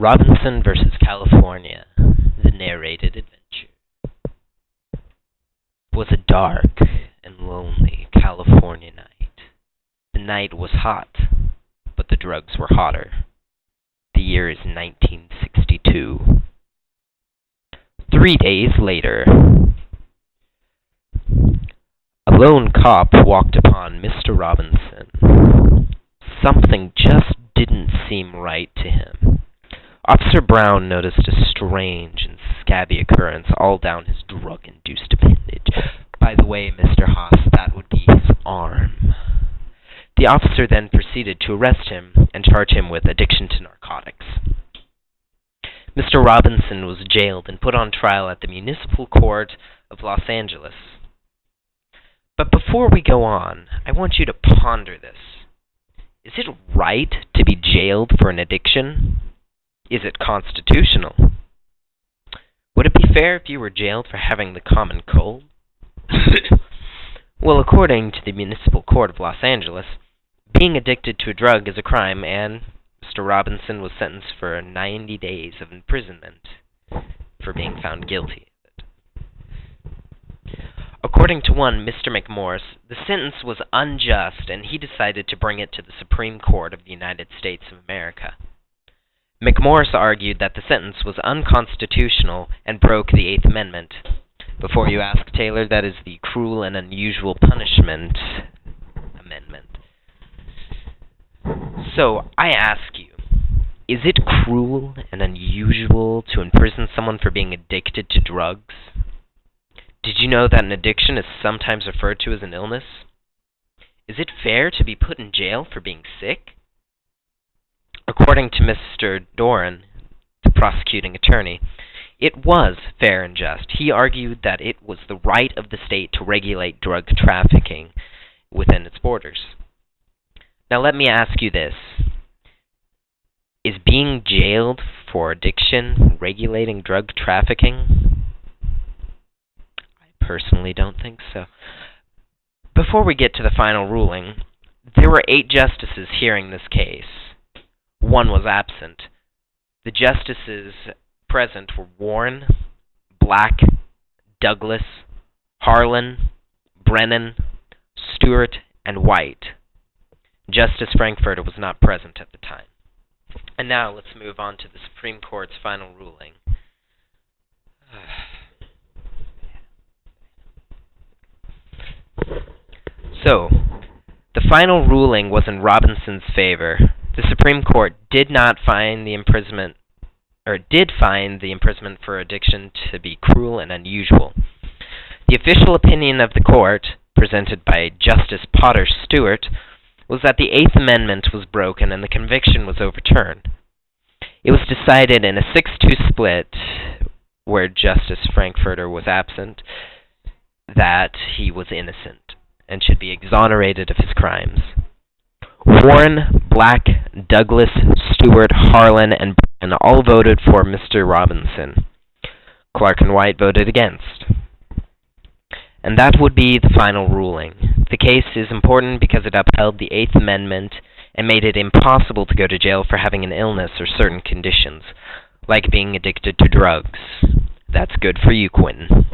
Robinson vs. California, the narrated adventure. It was a dark and lonely California night. The night was hot, but the drugs were hotter. The year is 1962. 3 days later, a lone cop walked upon Mr. Robinson. Something just didn't seem right to him. Officer Brown noticed a strange and scabby occurrence all down his drug-induced appendage. By the way, Mr. Haas, that would be his arm. The officer then proceeded to arrest him and charge him with addiction to narcotics. Mr. Robinson was jailed and put on trial at the Municipal Court of Los Angeles. But before we go on, I want you to ponder this. Is it right to be jailed for an addiction? Is it constitutional? Would it be fair if you were jailed for having the common cold? Well, according to the Municipal Court of Los Angeles, being addicted to a drug is a crime, and Mr. Robinson was sentenced for 90 days of imprisonment for being found guilty of it. According to one Mr. McMorris, the sentence was unjust, and he decided to bring it to the Supreme Court of the United States of America. McMorris argued that the sentence was unconstitutional and broke the Eighth Amendment. Before you ask, Taylor, that is the Cruel and Unusual Punishment Amendment. So, I ask you, is it cruel and unusual to imprison someone for being addicted to drugs? Did you know that an addiction is sometimes referred to as an illness? Is it fair to be put in jail for being sick? According to Mr. Doran, the prosecuting attorney, it was fair and just. He argued that it was the right of the state to regulate drug trafficking within its borders. Now let me ask you this. Is being jailed for addiction regulating drug trafficking? I personally don't think so. Before we get to the final ruling, there were 8 justices hearing this case. 1 was absent. The justices present were Warren, Black, Douglas, Harlan, Brennan, Stewart, and White. Justice Frankfurter was not present at the time. And now let's move on to the Supreme Court's final ruling. So, the final ruling was in Robinson's favor. The Supreme Court did find the imprisonment for addiction to be cruel and unusual. The official opinion of the court, presented by Justice Potter Stewart, was that the Eighth Amendment was broken and the conviction was overturned. It was decided in a 6-2 split, where Justice Frankfurter was absent, that he was innocent and should be exonerated of his crimes. Warren, Black, Douglas, Stewart, Harlan, and Brennan all voted for Mr. Robinson. Clark and White voted against. And that would be the final ruling. The case is important because it upheld the Eighth Amendment and made it impossible to go to jail for having an illness or certain conditions, like being addicted to drugs. That's good for you, Quentin.